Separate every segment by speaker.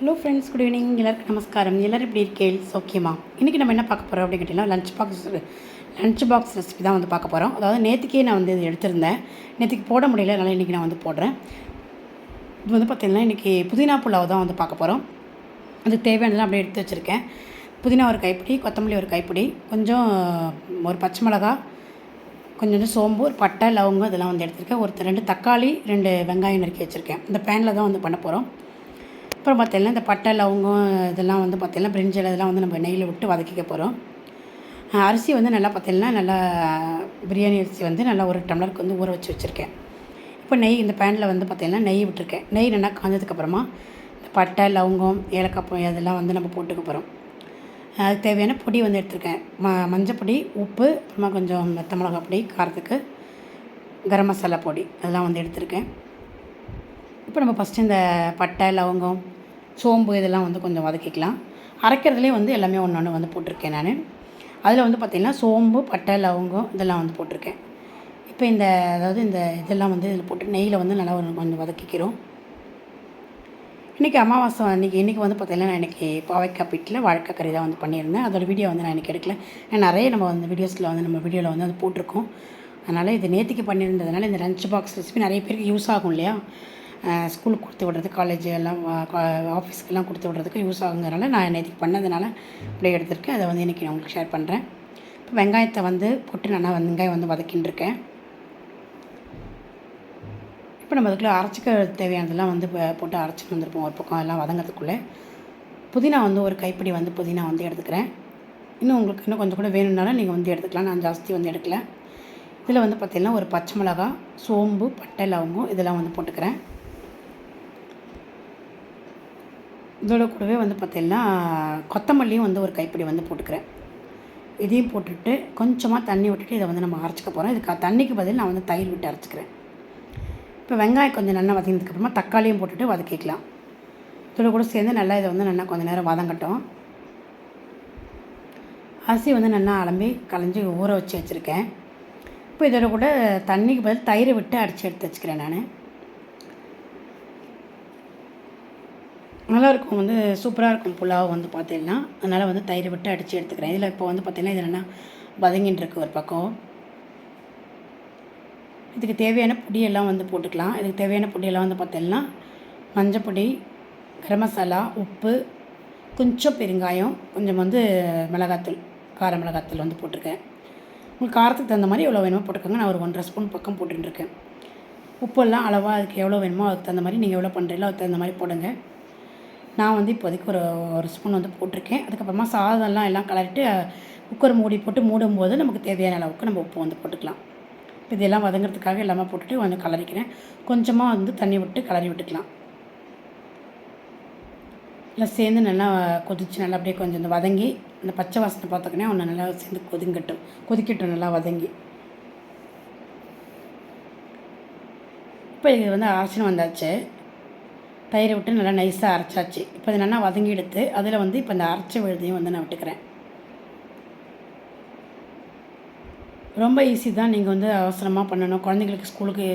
Speaker 1: Hello friends, good evening. எல்லாருக்கும் நமஸ்காரம். எல்லோரும் இப்படி இருக்கேள் சோக்கியமா? இன்றைக்கி நம்ம என்ன பார்க்க போகிறோம் அப்படின்னு கேட்டிங்கன்னா, லஞ்ச் பாக்ஸ் ரெசிபி தான் வந்து பார்க்க போகிறோம். அதாவது நேற்றுக்கே நான் வந்து இது எடுத்திருந்தேன். நேற்றுக்கு போட முடியல, அதனால் இன்றைக்கி நான் வந்து போடுறேன். இது வந்து பார்த்திங்கன்னா இன்றைக்கி புதினா புலாவ் தான் வந்து பார்க்க போகிறோம். அதுக்கு தேவையானதெல்லாம் அப்படியே எடுத்து வச்சுருக்கேன். புதினா ஒரு கைப்பிடி, கொத்தமல்லி ஒரு கைப்பிடி, கொஞ்சம் ஒரு பச்சை மிளகா, கொஞ்சோண்டு சோம்பு, ஒரு பட்டை, லவங்கம் இதெல்லாம் வந்து எடுத்துருக்கேன். 2 தக்காளி, 2 வெங்காயம் நறுக்கி வச்சுருக்கேன். இந்த பேனில் தான் வந்து பண்ண போகிறோம். அப்புறம் பார்த்தீங்கன்னா இந்த பட்டை, லவங்கம் இதெல்லாம் வந்து பார்த்திங்கன்னா பிரிஞ்சில் இதெல்லாம் வந்து நம்ம நெய்யில் விட்டு வதக்கிக்க போகிறோம். அரிசி வந்து நல்லா பார்த்திங்கன்னா நல்லா பிரியாணி அரிசி வந்து நல்லா 1 டம்ளருக்கு வந்து ஊற வச்சு வச்சுருக்கேன். இப்போ நெய் இந்த பேனில் வந்து பார்த்திங்கன்னா நெய் விட்டுருக்கேன். நெய் நல்லா காஞ்சதுக்கப்புறமா இந்த பட்டை, லவங்கம், ஏலக்காய் இதெல்லாம் வந்து நம்ம போட்டுக்க போகிறோம். அதுக்கு தேவையான பொடி வந்து எடுத்துருக்கேன். மஞ்சள் பொடி, உப்பு, அப்புறமா கொஞ்சம் மெத்த மிளகா பொடி, காரத்துக்கு கரம் மசாலா பொடி அதெல்லாம் வந்து எடுத்துருக்கேன். இப்போ நம்ம ஃபஸ்ட்டு இந்த பட்டை, லவங்கம், சோம்பு இதெல்லாம் வந்து கொஞ்சம் வதக்கிக்கலாம். அரைக்கிறதுலேயே வந்து எல்லாமே ஒன்று வந்து போட்டிருக்கேன் நான். அதில் வந்து பார்த்திங்கன்னா சோம்பு, பட்டை, லவங்கம் இதெல்லாம் வந்து போட்டிருக்கேன். இப்போ அதாவது இதெல்லாம் வந்து இதில் போட்டு நெய்யில் வந்து நல்லா கொஞ்சம் வதக்கிக்கிறோம். இன்றைக்கி அமாவாசை இன்றைக்கி வந்து பார்த்திங்கன்னா நான் இன்றைக்கி பாவைக்காய் பீட்டில் வாழைக்காய் கறி தான் வந்து பண்ணியிருந்தேன். அதோட வீடியோ வந்து நான் இன்றைக்கி எடுக்கல. நிறைய நம்ம வந்து நம்ம வீடியோவில் வந்து அது போட்டிருக்கோம். அதனால் இது நேற்றுக்கு பண்ணியிருந்ததுனால இந்த லஞ்ச் பாக்ஸ் ரெசிபி நிறைய பேருக்கு யூஸ் ஆகும் இல்லையா? ஸ்கூலுக்கு கொடுத்து விட்றது, காலேஜ் எல்லாம் ஆஃபீஸ்க்கெல்லாம் கொடுத்து விட்றதுக்கு யூஸ் ஆகுங்கிறனால நான் நேற்றுக்கு பண்ணதுனால அப்படியே எடுத்திருக்கேன். அதை வந்து இன்றைக்கி நான் உங்களுக்கு ஷேர் பண்ணுறேன். இப்போ வெங்காயத்தை வந்து போட்டு நல்லா வெங்காயம் வந்து வதக்கின்னு இருக்கேன். இப்போ நம்ம அதுக்குள்ளே அரைச்சிக்க தேவையானதெல்லாம் வந்து போட்டு அரைச்சிட்டு வந்துருப்போம். ஒரு பக்கம் எல்லாம் வதங்கிறதுக்குள்ளே புதினா வந்து ஒரு கைப்பிடி வந்து புதினா வந்து எடுத்துக்கிறேன். உங்களுக்கு இன்னும் கொஞ்சம் கூட வேணும்னாலும் நீங்கள் வந்து எடுத்துக்கலாம். நான் ஜாஸ்தி வந்து எடுக்கல. இதில் வந்து பார்த்திங்கன்னா ஒரு பச்சை மிளகா, சோம்பு, பட்டை, லவங்கம் இதெல்லாம் வந்து போட்டுக்கிறேன். இதோட கூடவே வந்து பார்த்திங்கன்னா கொத்தமல்லியும் வந்து ஒரு கைப்பிடி வந்து போட்டுக்கிறேன். இதையும் போட்டுட்டு கொஞ்சமாக தண்ணி விட்டுட்டு இதை வந்து நம்ம அரைச்சிக்க போகிறோம். இதுக்கு தண்ணிக்கு பதில் நான் வந்து தயிர் விட்டு அரைச்சிக்கிறேன். இப்போ வெங்காயம் கொஞ்சம் நல்லா வதங்கினதுக்கப்புறமா தக்காளியும் போட்டுட்டு வதக்கிக்கலாம். இதோட கூட சேர்ந்து நல்லா இதை வந்து நல்லா கொஞ்சம் நேரம் வதங்கட்டும். அரிசி வந்து நல்லா அலம்பி களைஞ்சி ஊற வச்சு வச்சுருக்கேன். இப்போ இதோட கூட தண்ணிக்கு பதில் தயிரை விட்டு அடித்து எடுத்து வச்சுக்கிறேன் நான். நல்லாயிருக்கும், வந்து சூப்பராக இருக்கும் புலாவ் வந்து பார்த்திங்கன்னா. அதனால் வந்து தயிரை விட்டு அடித்து எடுத்துக்கிறேன். இதில் இப்போ வந்து பார்த்திங்கன்னா இது என்னென்னா வதங்கின்னு இருக்குது ஒரு பக்கம். இதுக்கு தேவையான பொடியெல்லாம் வந்து போட்டுக்கலாம். இதுக்கு தேவையான பொடியெல்லாம் வந்து பார்த்திங்கன்னா மஞ்சள் பொடி, கரம் மசாலா, உப்பு, கொஞ்சம் பெருங்காயம், கொஞ்சம் வந்து மிளகாத்தூள், கார மிளகாத்தூள் வந்து போட்டிருக்கேன். உங்களுக்கு காரத்துக்கு தகுந்த மாதிரி எவ்வளோ வேணுமோ போட்டுக்கோங்க. நான் ஒரு 1.5 ஸ்பூன் பக்கம் போட்டுருக்கேன். உப்பெல்லாம் அளவாக அதுக்கு எவ்வளோ வேணுமோ அதுக்கு தகுந்த மாதிரி நீங்கள் எவ்வளோ பண்ணுறீங்களோ அதுக்கு தகுந்த மாதிரி போடுங்க. நான் வந்து இப்போதைக்கு ஒரு ஸ்பூன் வந்து போட்டிருக்கேன். அதுக்கப்புறமா சாதம்லாம் எல்லாம் கலரிட்டு குக்கர் மூடி போட்டு மூடும்போது நமக்கு தேவையான அளவுக்கு நம்ம உப்பு வந்து போட்டுக்கலாம். இதெல்லாம் வதங்கிறதுக்காக எல்லாமே போட்டுட்டு வந்து கலரிக்கிறேன். கொஞ்சமாக வந்து தண்ணி விட்டு கலரி விட்டுக்கலாம். எல்லாம் சேர்ந்து நல்லா கொதித்து நல்லா அப்படியே கொஞ்சம் இந்த வதங்கி இந்த பச்சை வாசனை பார்த்துக்கினே ஒன்று நல்லா சேர்ந்து கொதிக்கட்டும் நல்லா வதங்கி. இப்போ இது வந்து அரைச்சின்னு வந்தாச்சு. தயிரை விட்டு நல்லா நைஸாக அரைச்சாச்சு. இப்போ இது நல்லா வதங்கி எடுத்து அதில் வந்து இப்போ இந்த அரைச்ச விழுதையும் வந்து நான் விட்டுக்கிறேன். ரொம்ப ஈஸி தான். நீங்கள் வந்து அவசரமாக பண்ணணும், குழந்தைங்களுக்கு ஸ்கூலுக்கு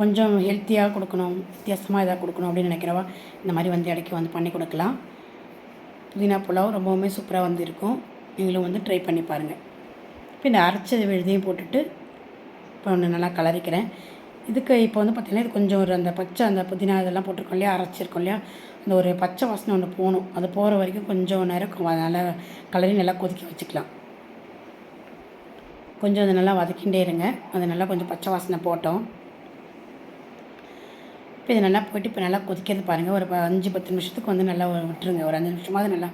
Speaker 1: கொஞ்சம் ஹெல்த்தியாக கொடுக்கணும், வித்தியாசமாக எதாவது கொடுக்கணும் அப்படின்னு நினைக்கிறவா இந்த மாதிரி வந்து இடைக்கி வந்து பண்ணி கொடுக்கலாம். புதினா புலாவ் ரொம்பவுமே சூப்பராக வந்து இருக்கும். நீங்களும் வந்து ட்ரை பண்ணி பாருங்கள். இப்போ இந்த அரைச்ச விழுதையும் போட்டுட்டு இப்போ ஒன்று நல்லா கலரிக்கிறேன். இதுக்கு இப்போ வந்து பார்த்திங்கன்னா இது கொஞ்சம் அந்த புதினா இதெல்லாம் போட்டிருக்கோம் இல்லையா, அரைச்சிருக்கோம் இல்லையா, அந்த ஒரு பச்சை வாசனை ஒன்று போகணும். அது போகிற வரைக்கும் கொஞ்சம் நேரம் நல்லா கலரி நல்லா கொதிக்க வச்சுக்கலாம். கொஞ்சம் அதை நல்லா வதக்கிண்டே இருங்க. அது நல்லா கொஞ்சம் பச்சை வாசனை போட்டோம். இப்போ இது நல்லா போய்ட்டு இப்போ நல்லா கொதிக்கிறது பாருங்கள். ஒரு 5-10 நிமிஷத்துக்கு வந்து நல்லா விட்டுருங்க. ஒரு 5 நிமிஷமாவது நல்லா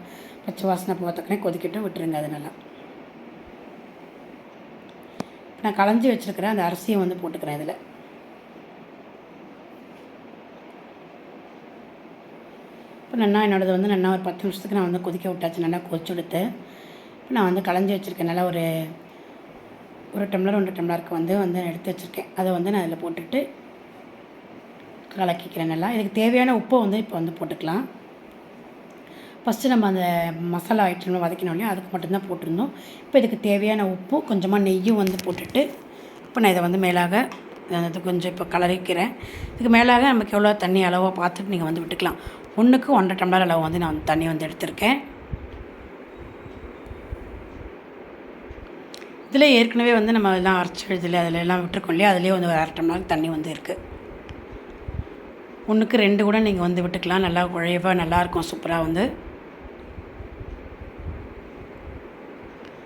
Speaker 1: பச்சை வாசனை போகிறதுக்குனே கொதிக்கிட்டு விட்டுருங்க. அது நல்லா நான் களைஞ்சி வச்சுருக்கிறேன் அந்த அரிசியை வந்து போட்டுக்கிறேன். இதில் இப்போ நல்லா என்னோடது வந்து நல்லா ஒரு 10 நிமிஷத்துக்கு நான் வந்து கொதிக்க விட்டாச்சு. நல்லா கொதிச்சு விடுத்து இப்போ நான் வந்து களைஞ்சி வச்சுருக்கேன். நல்லா ஒரு டம்ளர் 1 டம்ளருக்கு வந்து எடுத்து வச்சுருக்கேன். அதை வந்து நான் அதில் போட்டுட்டு கலக்கிக்கிறேன் நல்லா. இதுக்கு தேவையான உப்பை வந்து இப்போ வந்து போட்டுக்கலாம். ஃபஸ்ட்டு நம்ம அந்த மசாலா ஐட்டம்லாம் வதக்கினோம் இல்லையா, அதுக்கு மட்டும்தான் போட்டிருந்தோம். இப்போ இதுக்கு தேவையான உப்பு, கொஞ்சமாக நெய்யும் வந்து போட்டுட்டு இப்போ நான் இதை வந்து மேலாக அது கொஞ்சம் இப்போ கலரிக்கிறேன். இதுக்கு மேலாக நமக்கு எவ்வளோ தண்ணி அளவாக பார்த்துட்டு நீங்கள் வந்து விட்டுக்கலாம். 1க்கு 1.5 டம்ளர் அளவு வந்து நான் தண்ணி வந்து எடுத்திருக்கேன். இதில் ஏற்கனவே வந்து நம்ம எல்லாம் அரைச்சி இதில் அதிலெல்லாம் விட்டுருக்கோம் இல்லையா, அதிலே வந்து ஒரு 1/2 டம்ளர் தண்ணி வந்து இருக்குது. 1க்கு 2 கூட நீங்கள் வந்து விட்டுக்கலாம். நல்லா குழைவாக நல்லாயிருக்கும் சூப்பராக வந்து.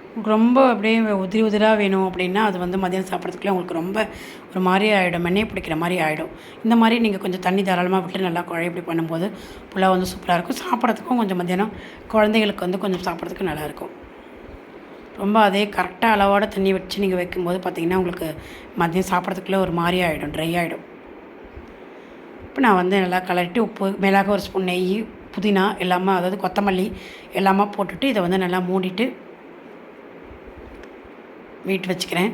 Speaker 1: உங்களுக்கு ரொம்ப அப்படியே உதிரி உதிராக வேணும் அப்படின்னா அது வந்து மதியம் சாப்பிட்றதுக்குள்ளே உங்களுக்கு ரொம்ப ஒரு மாதிரி ஆகிடும், எண்ணெய் பிடிக்கிற மாதிரி ஆகிடும். இந்த மாதிரி நீங்கள் கொஞ்சம் தண்ணி தாராளமாக விட்டு நல்லா குழைப்படி பண்ணும்போது புலாவ் வந்து சூப்பராக இருக்கும். சாப்பிட்றதுக்கும் கொஞ்சம் மத்தியானம் குழந்தைங்களுக்கு வந்து கொஞ்சம் சாப்பிட்றதுக்கு நல்லாயிருக்கும். ரொம்ப அதே கரெக்டாக அளவோட தண்ணி வச்சு நீங்கள் வைக்கும்போது பார்த்திங்கன்னா உங்களுக்கு மதியம் சாப்பிட்றதுக்குள்ளே ஒரு மாதிரி ஆகிடும், ட்ரை ஆகிடும். இப்போ நான் வந்து நல்லா கலரிட்டு உப்பு, மிளகாய், ஒரு ஸ்பூன் நெய், புதினா எல்லாமே, அதாவது கொத்தமல்லி எல்லாமே போட்டுட்டு இதை வந்து நல்லா மூடிட்டு வெயிட் வச்சுக்கிறேன்.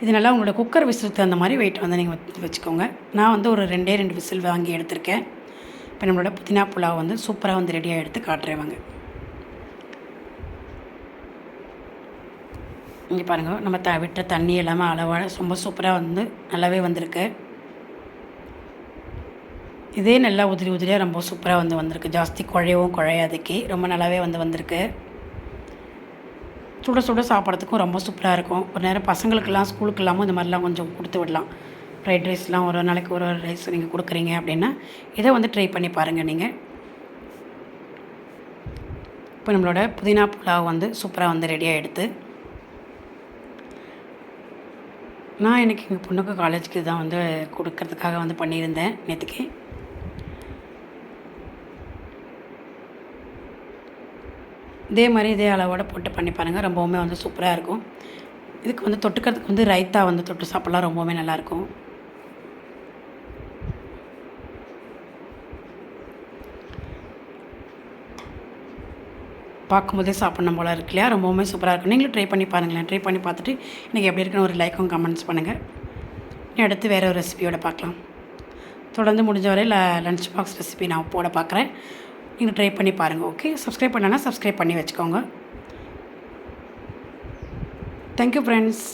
Speaker 1: இது நல்லா உங்களோட குக்கர் விசிலுக்கு தகுந்த மாதிரி வெயிட் வந்து நீங்கள் வச்சுக்கோங்க. நான் வந்து ஒரு 2 விசில் வாங்கி எடுத்திருக்கேன். இப்போ நம்மளோட புதினா புலாவ் வந்து சூப்பராக வந்து ரெடியாக எடுத்து காட்டுறேன் வாங்க. இங்கே பாருங்கள், நம்ம விட்ட தண்ணி எல்லாமே அளவாக ரொம்ப சூப்பராக வந்து நல்லாவே வந்திருக்கு. இதே நல்லா உதிரி உதிரியாக ரொம்ப சூப்பராக வந்து வந்திருக்கு. ஜாஸ்தி குழையவும் குழையாதுக்கு ரொம்ப நல்லாவே வந்து வந்திருக்கு. சுட சுட சாப்பிட்றதுக்கும் ரொம்ப சூப்பராக இருக்கும். ஒரு நேரம் பசங்களுக்கெல்லாம் ஸ்கூலுக்கெல்லாமும் இந்த மாதிரிலாம் கொஞ்சம் கொடுத்து விடலாம். ஃப்ரைட் ரைஸ்லாம் ஒரு நாளைக்கு ஒரு ரைஸ் நீங்கள் கொடுக்குறீங்க அப்படின்னா இதை வந்து ட்ரை பண்ணி பாருங்கள் நீங்கள். இப்போ நம்மளோட புதினா புலாவ் வந்து சூப்பராக வந்து ரெடியாக எடுத்து நான் இன்றைக்கி எங்கள் பொண்ணுக்கு காலேஜுக்கு தான் வந்து கொடுக்கறதுக்காக வந்து பண்ணியிருந்தேன் நேற்றுக்கு. இதே மாதிரி இதே அளவோடு போட்டு பண்ணி பாருங்கள், ரொம்பவுமே வந்து சூப்பராக இருக்கும். இதுக்கு வந்து தொட்டுக்கிறதுக்கு வந்து ரைத்தா வந்து தொட்டு சாப்பிட்லாம், ரொம்பவுமே நல்லாயிருக்கும். பார்க்கும்போதே சாப்பிட்ணும் போல இருக்கு இல்லையா, ரொம்பவுமே சூப்பராக இருக்கும். நீங்களும் ட்ரை பண்ணி பாருங்களேன். ட்ரை பண்ணி பார்த்துட்டு எனக்கு எப்படி இருக்குன்னு ஒரு லைக்கும் கமெண்ட்ஸ் பண்ணுங்கள். அடுத்து வேறு ஒரு ரெசிபியோட பார்க்கலாம். தொடர்ந்து முடிஞ்ச வரை லஞ்ச் பாக்ஸ் ரெசிபி நான் போட பார்க்குறேன். நீங்கள் ட்ரை பண்ணி பாருங்கள். ஓகே, சப்ஸ்கிரைப் பண்ணனா சப்ஸ்கிரைப் பண்ணி வச்சுக்கோங்க. Thank you friends.